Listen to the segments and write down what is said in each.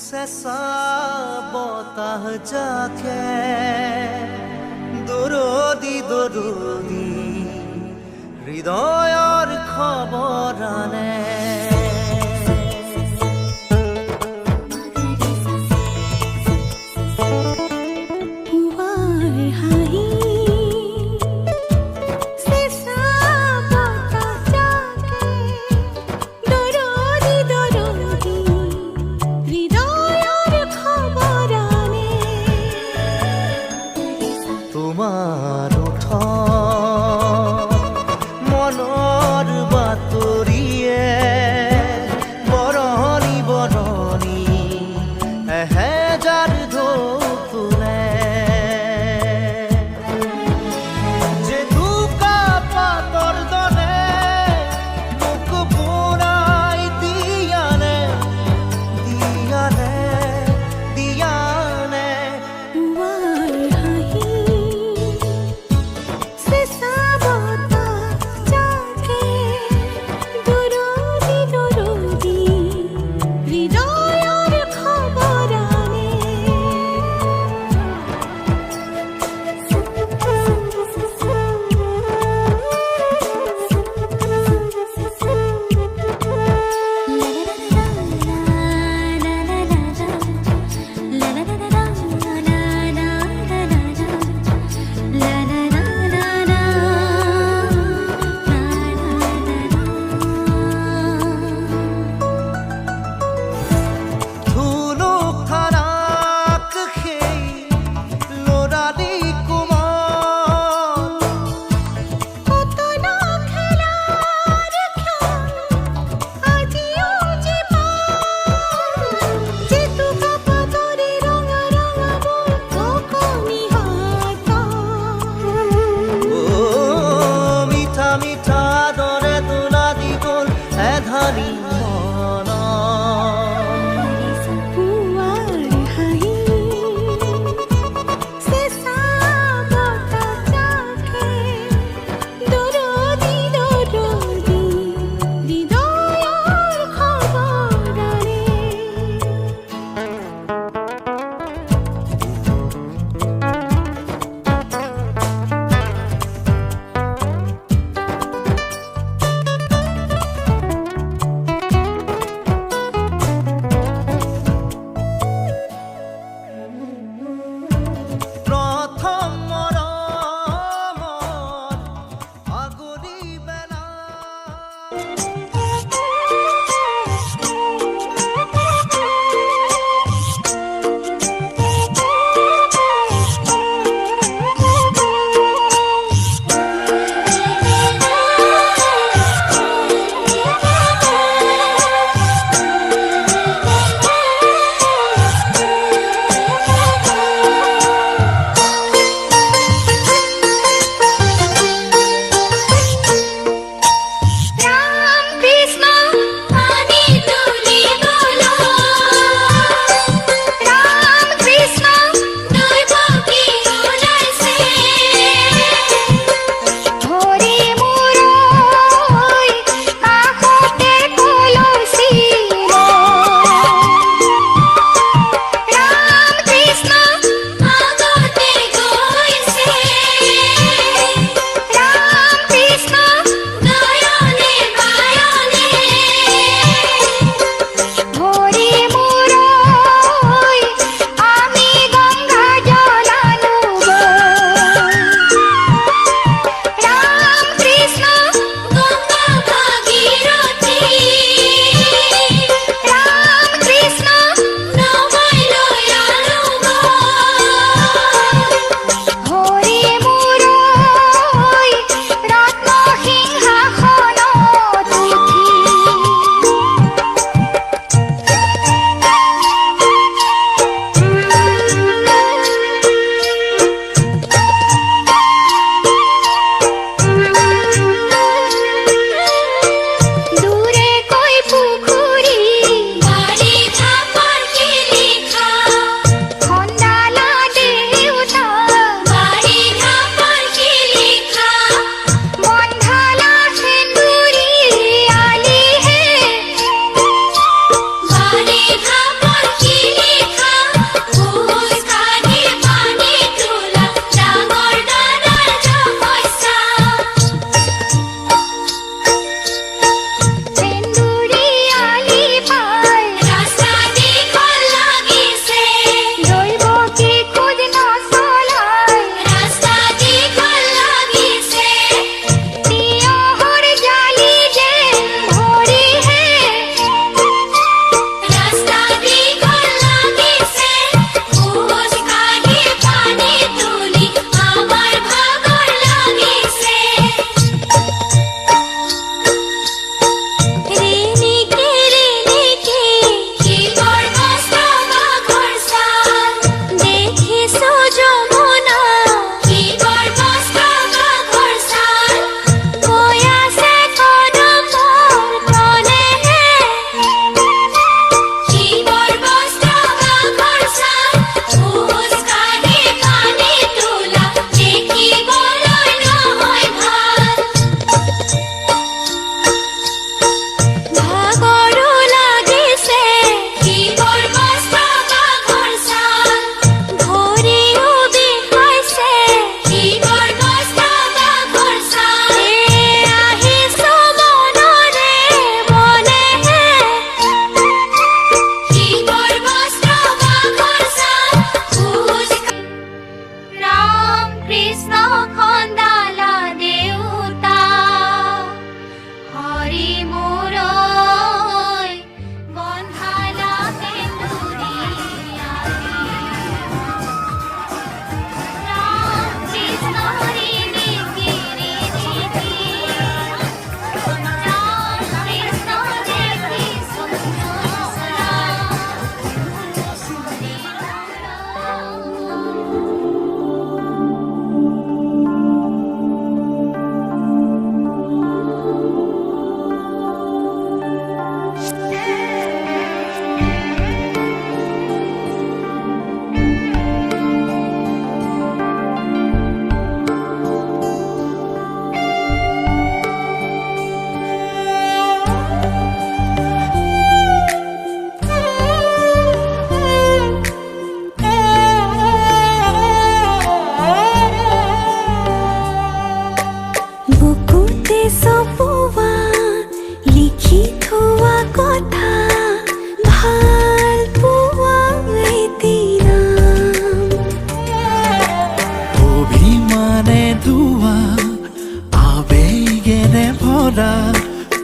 চেঁচা বতাহ জাকে দৰদি দৰদি হৃদয়ৰ খবৰ আনে তোমাৰ মনৰ বাতৰিয়ে বৰণি বৰণি এহেজাৰ ঢৌ তোলে জেতুকা পাতৰ দৰে মোক বুৰাই দিয়ানে দিয়ানে দিয়ানে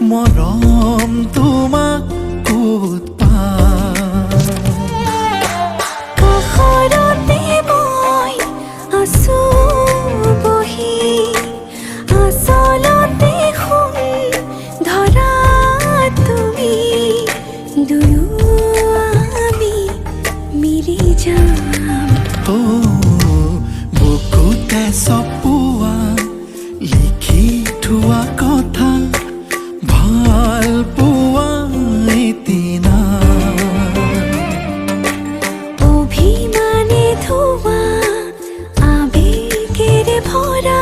মৰম তোমাক ক'ত পাম কাষৰতে মই আছো বহি আচলতে শুন ধৰা তুমি দুয়ো আমি মিলি যাম বুকুতে চপোৱা লিখি থোৱা কথা ভাল পোৱা এদিনা অভিমানে ধোৱা আবেগেৰে ভৰা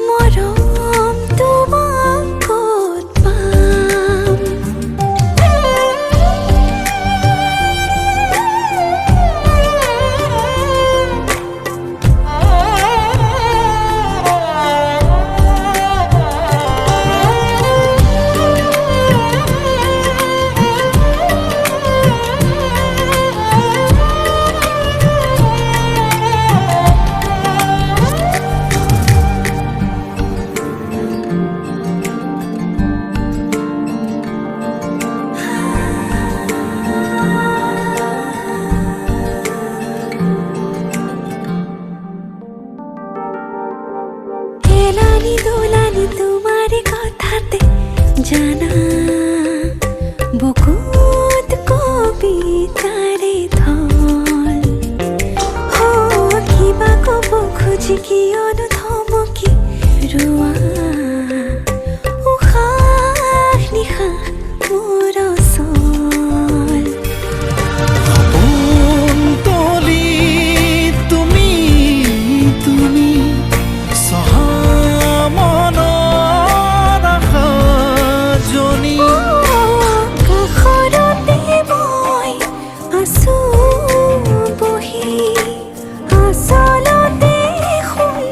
মৰম তোমাক ক'ত পাম এলানি দোলানি তোমাৰ কথাতে জানা বুকুত কবিতাৰে থল কিবা ক'ব খুজি কিয়নো থমকি ৰোৱা উশাহ নিশাহ মোৰ ওচৰ তলি তুমি তুমি সহা মনৰ আশাজনী কাষৰতে মই আছো বহি আচলতে শুন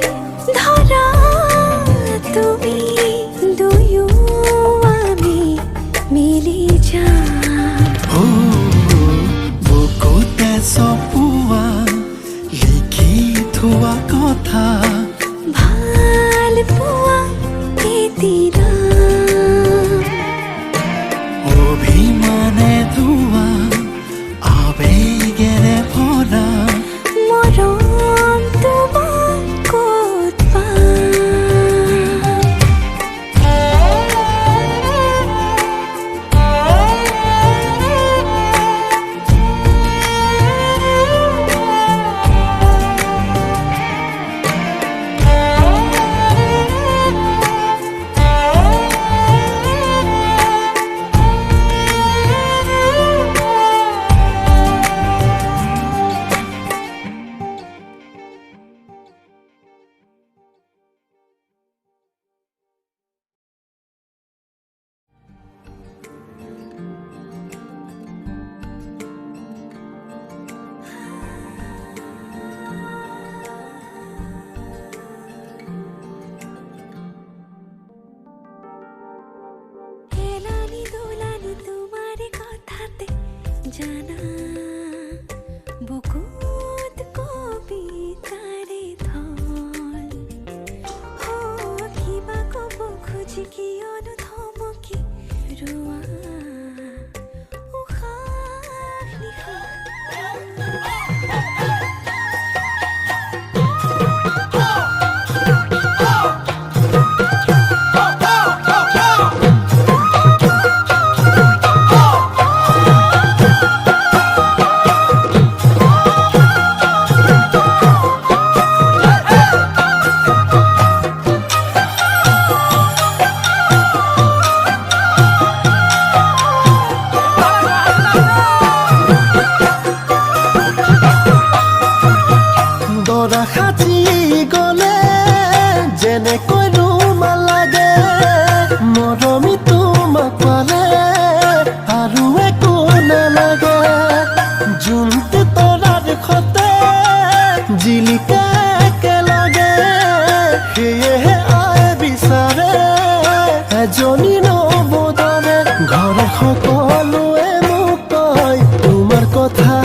সকলোৱে মোক কয় তোমাৰ কথা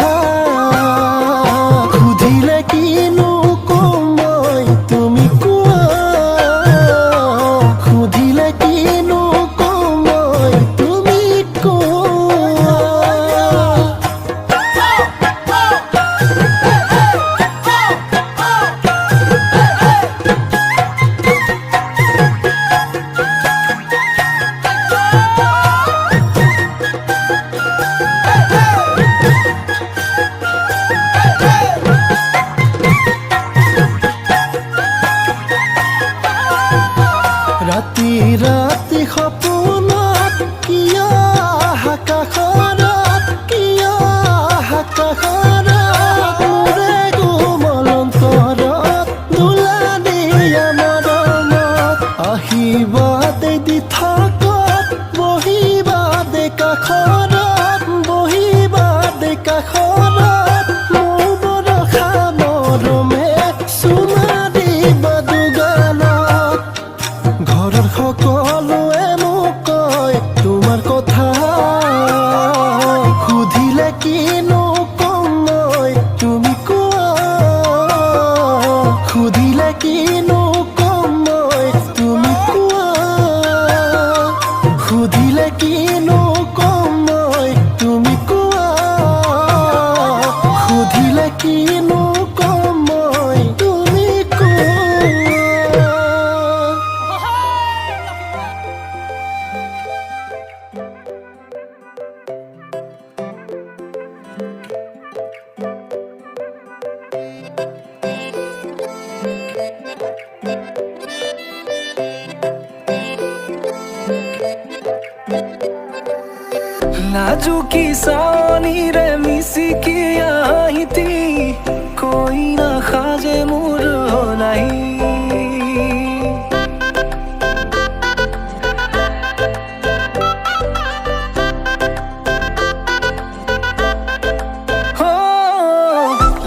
সুধিলে কিনো কম মই তুমি কোৱা সুধিলে কিনো কম মই তুমি কোৱা ৰাতি ৰাতি সপোনত কিয় আকাশত কিয় আকাশত মোৰে কোমল অন্তৰত দোলা দিয়া মৰমত আহিবাদ দি থাকত বহিবাদ কাষত বহিবাদ কাষত মোৰ বৰষা মৰমে চুমা দিবা দুগালত ঘৰৰ সকলোৱে মোক কয় তোমাৰ কথা সুধিলে কিনো কম মই তুমি কোৱা সুধিলে কিনো কম মই তুমি কোৱা সুধিলে কিনো কম মই তুমি কোৱা সুধিলে কিনো কম মই তুমি কোৱা নাজুকি চাৱনিৰে মিচিকি আহিতি কৈ নাখাজে মোৰ নাই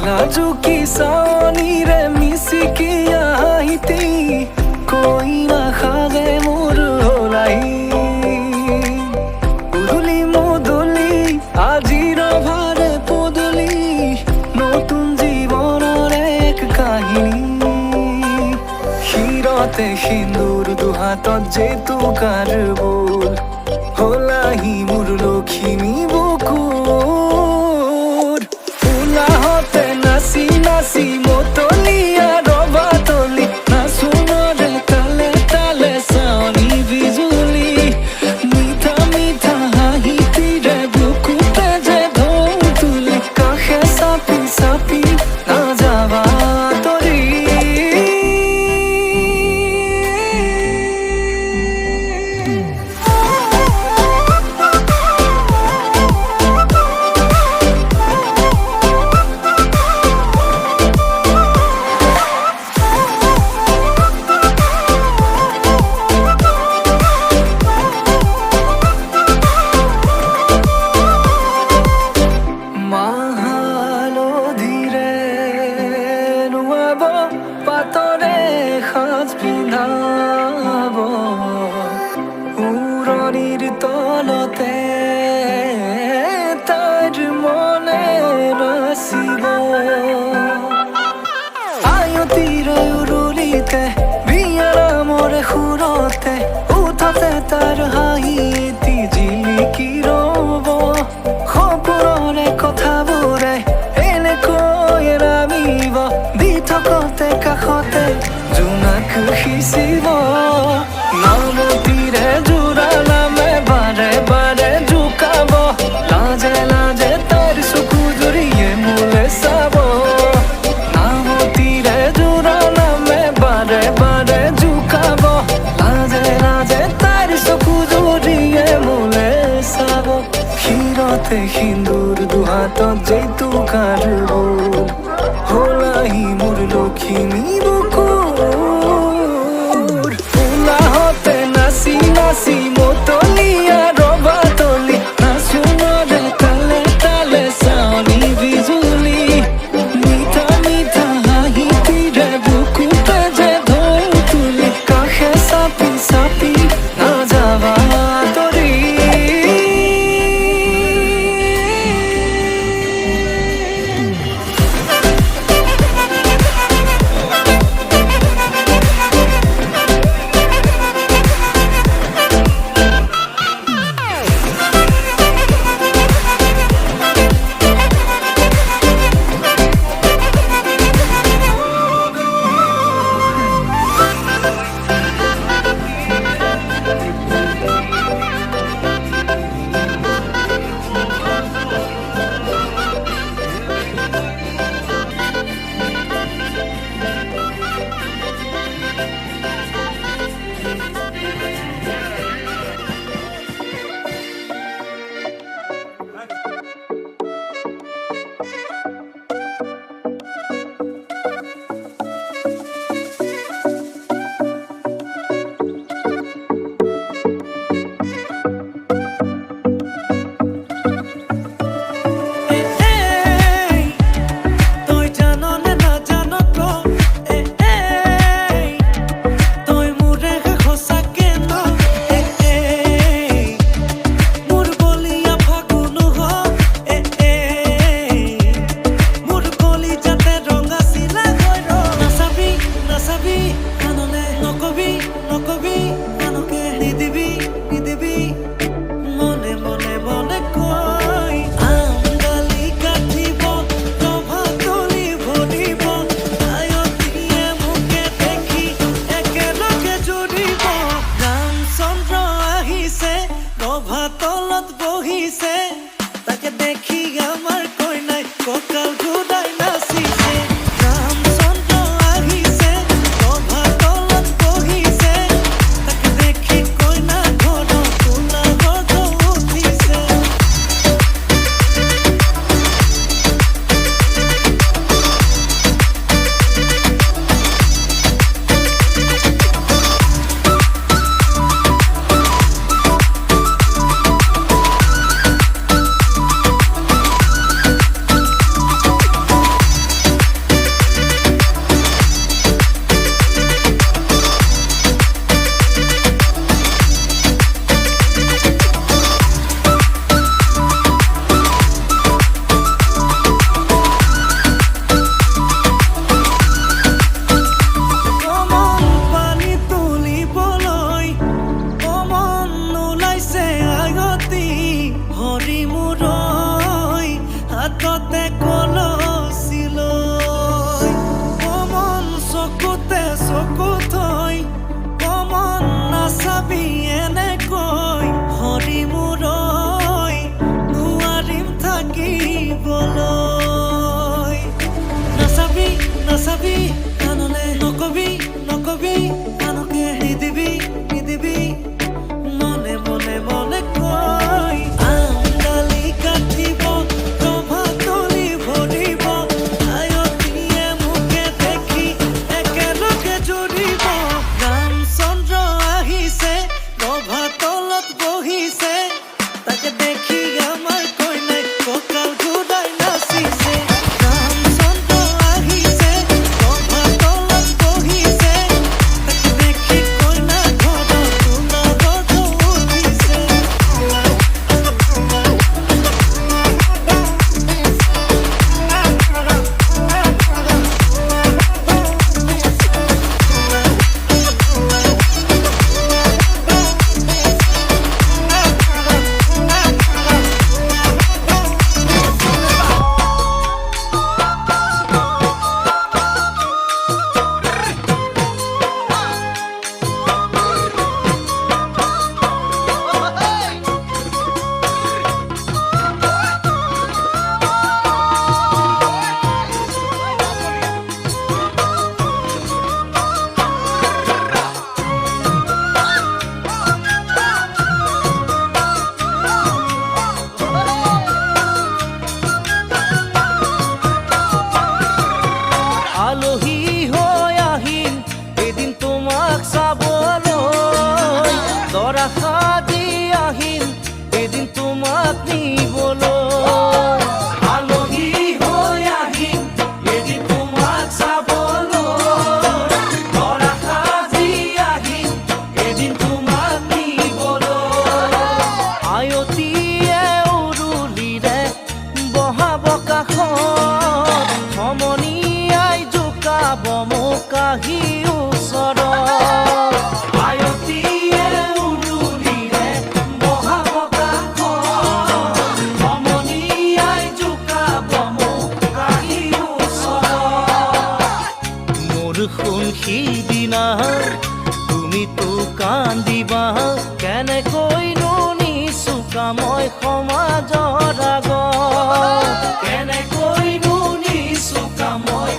নাজুকি চাৱনিৰে মিচিকি আহিতি কৈ নাখাজে মোৰ নাই আজিৰ ভাৰে পদূলি নতুন জীৱনৰ এক কাহিনী শিৰতে সিন্দুৰ দুহাতত জেতুকাৰ বোল হলাহি মোৰ লখিমী বুকুৰ উলাহতে নাচি নাচি মতলীয়া ৰবা তলি নাচোনৰে তালে তালে চাৱনি বিজুলি মিঠা মিঠা হাঁহিতিৰে চাপি নাযাবা তৰি পাতৰে সাজ পিন্ধাব উৰণিৰ তলতে তাইৰ মনে নাচিব আয়তিৰে উৰুলিতে বিয়াৰামৰে সুৰতে উঠতে তাৰ হাঁহি এটি জিলিকি ৰ'ব সপোনৰে কথাবোৰে এনেকৈ নামিব দি থকতে কাষতে জোনাক সিঁচিব নামতিৰে জোৰা নামে বাৰে বাৰে জোকাব লাজে লাজে তাৰ চকু জুৰিয়ে মোলে চাব নামতিৰে জোৰা নামে বাৰে বাৰে জোকাব লাজে লাজে তাৰ চকু জুৰিয়ে মোলে চাব শিৰতে সিন্দুৰ দুহাতত জেতুকাৰ বোল হলাহি মোৰ লখিমী বুকুৰ উলাহতে নাচি নাচি মতলীয়া ৰবা তলি নাচোনৰে তালে তালে চাৱনি বিজুলি মিঠা মিঠা হাঁহিতিৰে বুকুতে যে ঢৌ তুলি কাষে চাপি চাপি নাযাবা তৰি তলত বহিছে তাকে দেখি আমাৰ কইনাই ককাল ঘুৰাই নাচিছে ৰামচন্দ্ৰ আহিছে ৰভা তলত বহিছে তাকে দেখি কইনা ঘৰ কোলা গৰ্জ উঠিছে হাততে কলচিলৈ কমন চকুতে চকু থৈ কমন নাচাবি এনেকৈ হৰি মূৰৈ নোৱাৰিম থাকিবলৈ নাচাবি নাচাবি আনলে নকবি নকবি আনকে নিদিবি নিদিবি মনে মনে মনে কৈ আঙালি কাটিব আলহী হৈ আহিম এদিন তোমাক চাবলৈ দৰা সাজি আহিম এদিন তোমাক নিবলৈ আলহী হৈ আহিম এদিন তোমাক চাবলৈ দৰা সাজি আহিম এদিন তোমাক নিবলৈ আয়তীয়ে উৰুলিৰে বহাব কাষত সমনি কাহি ওচৰত আয়তীয়ে উৰুলিৰে বহাব কাষত সমনীয়াই জোকাব মোক কাহি ওচৰত মোৰ শুন সিদিনা তুমিতো কান্দিবা কেনেকৈনো নিচুকা মই সমাজৰ আগত কেনেকৈনো নিচুকা মই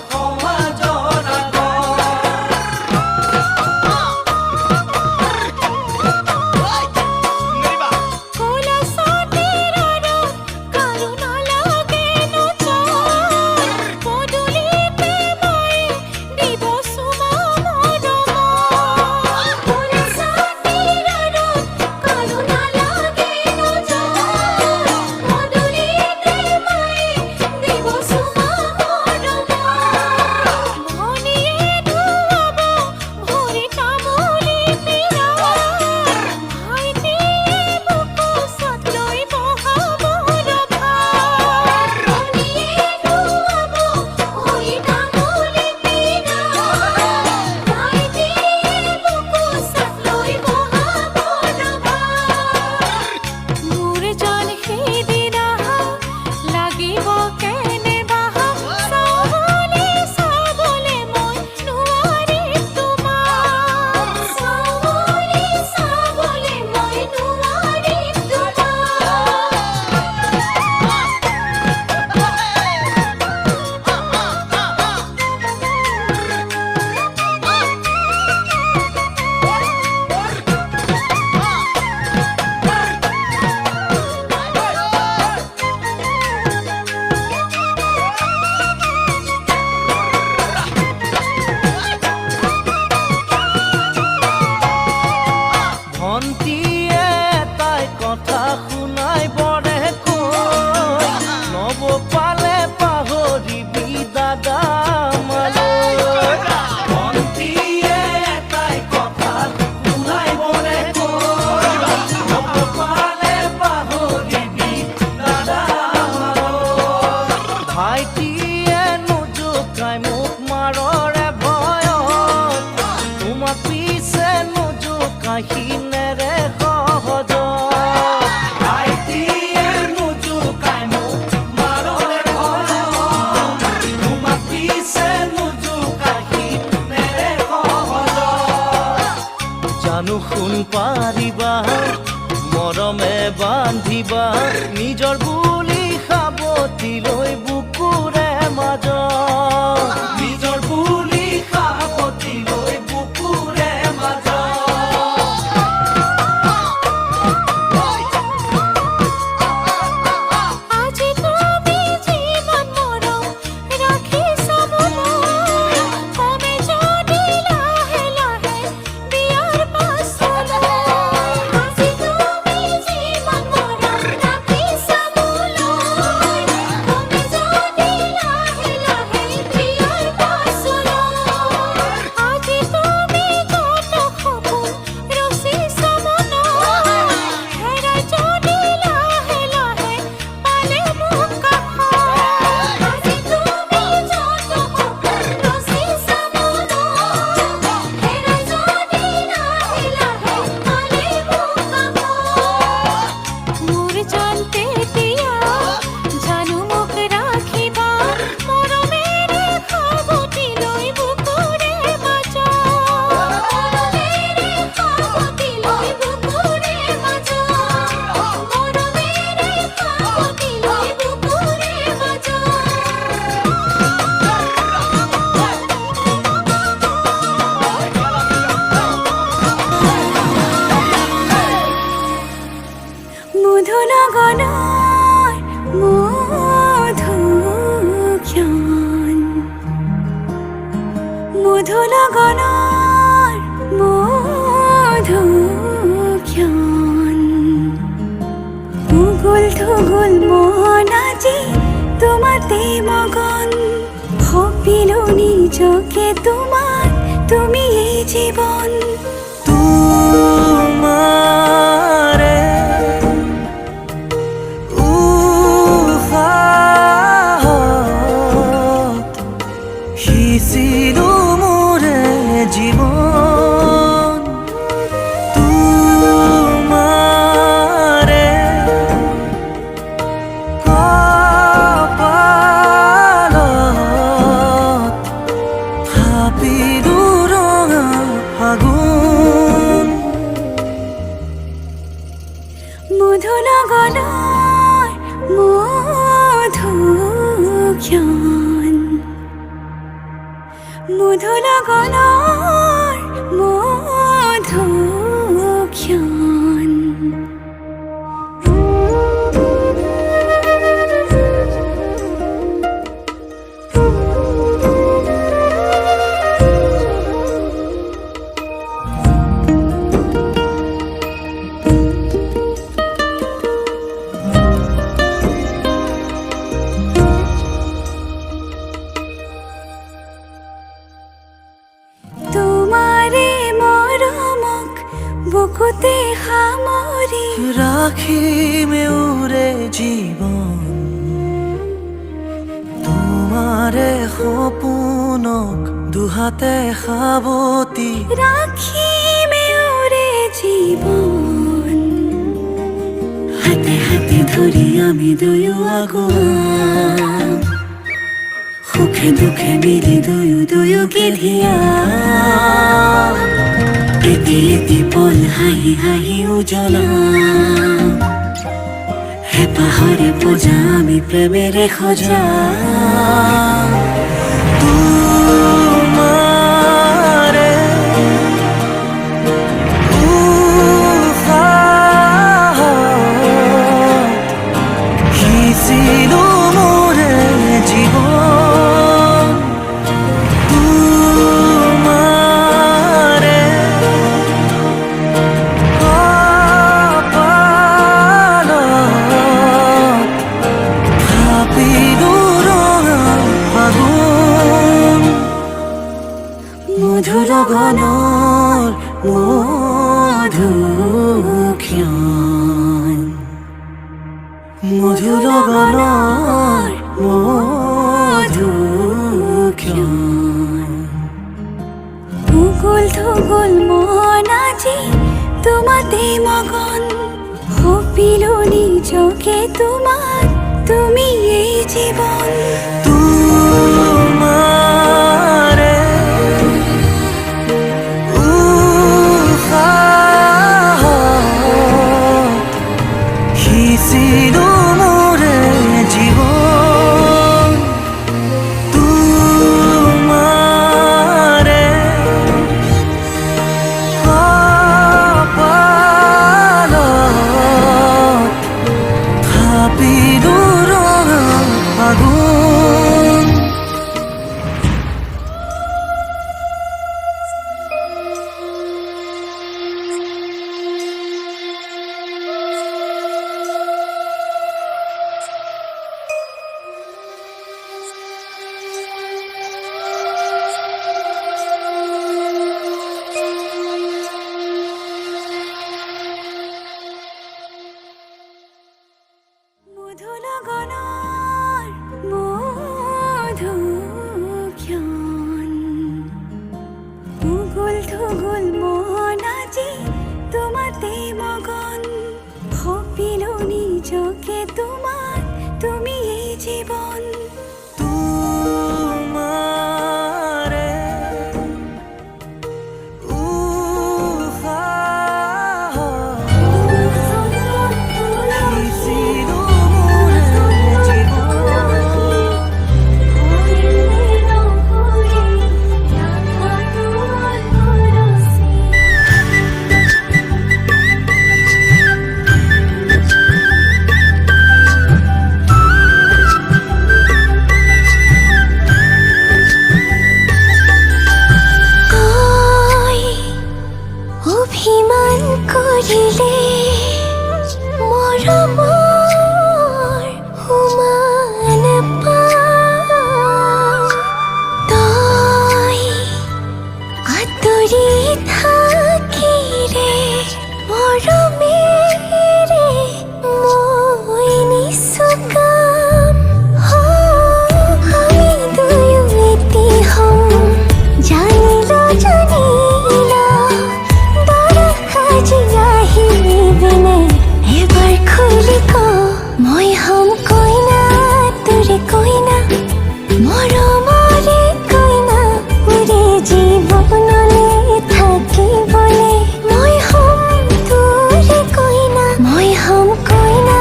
বান্ধিবা নিজৰ বুলি সাৱটি লৈ বুকুৰে মাজত নিজৰ বুলি সাৱটি লৈ বুকুৰে মাজত আজি তুমি জীৱন মৰম ৰাখিছা মনত কমে যদি লাহে লাহে বিয়াৰ পাছলৈ আজি তুমি জীৱন মৰম ৰাখিছা মনত কমে যদি লাহে লাহে বিয়াৰ পাছলৈ আজি তুমি কত সপোন ৰচিছা মনত হেৰাই যদি লাহে লাহে পালে মোক কাষত আজি তুমি যত সপোন ৰচিছা মনত হেৰাই যদি লাহে লাহে পালে মোক কাষত মোৰ জান তেতিয়া জানো মোক ৰাখিবা মৰমেৰে সাৱটি লৈ বুকুৰে মাজত মৰমেৰে সাৱটি লৈ বুকুৰে মাজত মৰমেৰে সাৱটি লৈ বুকুৰে মাজত মধুৰ গণৰ মধুক্ষণ মধুৰ গণৰ মধুক্ষণ উগুল থুগুল মন আজি তোমাতে মগন ভাবিলো নিজকে তোমাৰ তুমি এই জীবন তোমাৰে উশাহত সিঁচিলো মোৰে জীৱন তোমাৰে কপালত থাপিলো ৰঙা ফাগুন মধুৰ গণৰ মধুক্ষণ মধুৰ গণৰ মধুক্ষণ তোমাৰে মৰমক বুকুতে সামৰি ৰাখিম এওৰে জীৱন তোমাৰে সপোনক দুহাতে সাৱটি ৰাখিম এওৰে জীৱন হাতে হাতে ধৰি আমি দুয়ো আগুৱাম সুখে দুখে মিলি দুয়োকে ধিয়া এটি এটি পল হাঁহি হাঁহি উজ্বলাম হেঁপাহৰে পূজা আমি প্ৰেমেৰে সজাম তোমাৰে উশাহত সিঁচিলো মোৰে জীৱন তোমাৰে কপালত থাপিলো ৰঙা ফাগুন মধুৰ গণৰ মধুক্ষণ মধুৰ গণৰ মধুক্ষণ উগুল থুগুল মন আজি তোমাতে মগন ভাবিলো নিজকে তোমাৰ তুমি এই জীবন তোমাৰে উশাহত দিছিলো মোৰে জীৱন তোমাৰে কপালত থাপিলো ৰঙা আগুন। মধু লগনৰ মধুক্ষণ উগুল থুগুল মন আজি তোমাতে মগন সপিলো নিজকে তোমাক তুমি এই জীৱন তোমাৰে দিছিলো মোৰে জীৱন অভিমান কৰিলে মৰমৰ সমান পাওঁ তই আঁতৰি থাকিলে মৰমেৰে মই নিচুকাম আমি দুয়ো এটি হম জানিলো জানিলা আজি আহিবিনে এবাৰ খুলি ক মই হম কইনা তোৰে কইনা মৰমৰে কইনা উৰে জীৱনলে থাকিবলে মই হম তোৰে কইনা মই হম কইনা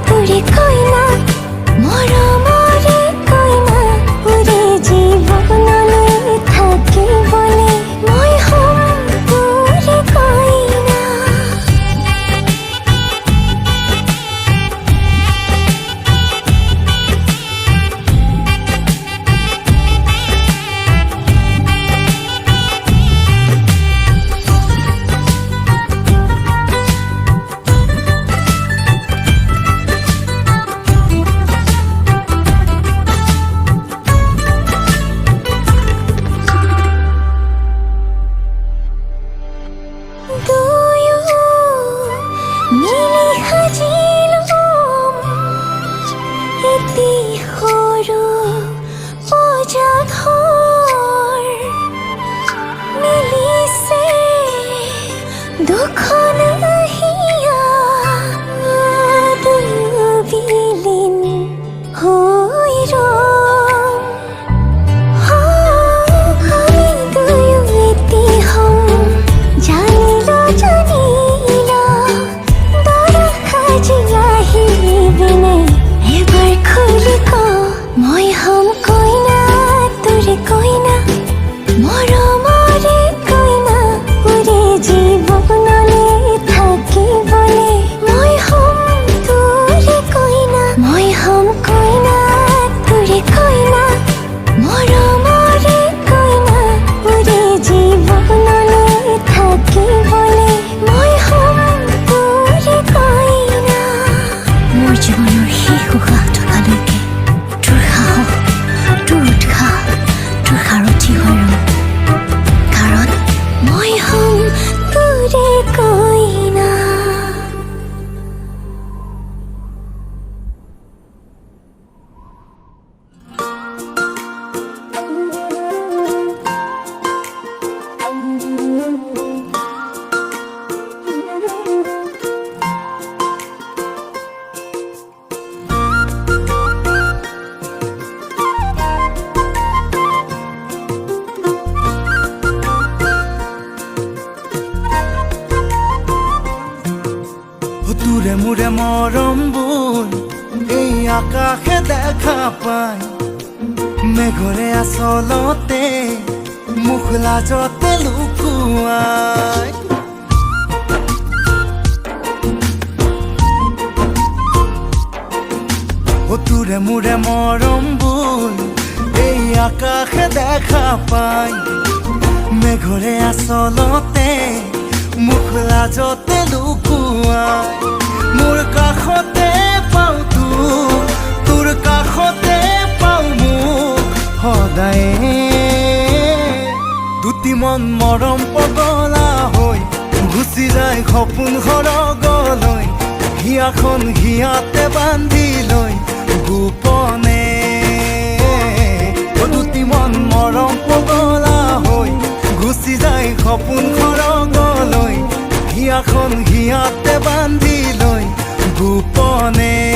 তোৰে কইনা মৰমৰে কইনা উৰে জীৱনলে থাকিবলে মই হম তোৰে কইনা। দুয়ো মিলি সাজিলোম এটি সৰু পঁজা-ঘৰ মিলিছে দুখন হিয়া দুয়ো বিলীন হৈ ৰম আমি দুয়ো এটি হম জানিলো জানিলা দৰা সাজি আহিবিনে এবাৰ খুলি ক মই হম কইনা তোৰে কইনা মৰমৰে কইনা উৰে জীৱনলে মৰমবোৰ এই আকাশে দেখা পায় মেঘৰে আচলতে মুখ লাজতে লুকুৱাই তোৰে মোৰে মৰমবোৰ এই আকাশে দেখা পায় মেঘৰে আচলতে মুখ লাজতে লুকুৱাই মোৰ কাষতে পাওঁ তোৰ কাষতে পাওঁ মোক সদায়ে দুটি মন মৰম পগলা হৈ গুচি যায় সপোন সৰগলৈ হিয়াখন হিয়াতে বান্ধি লৈ গোপনে দুটি মন মৰম পগলা হৈ গুচি যায় সপোন সৰগলৈ হিয়াখন হিয়াতে বান্ধি লৈ গোপনে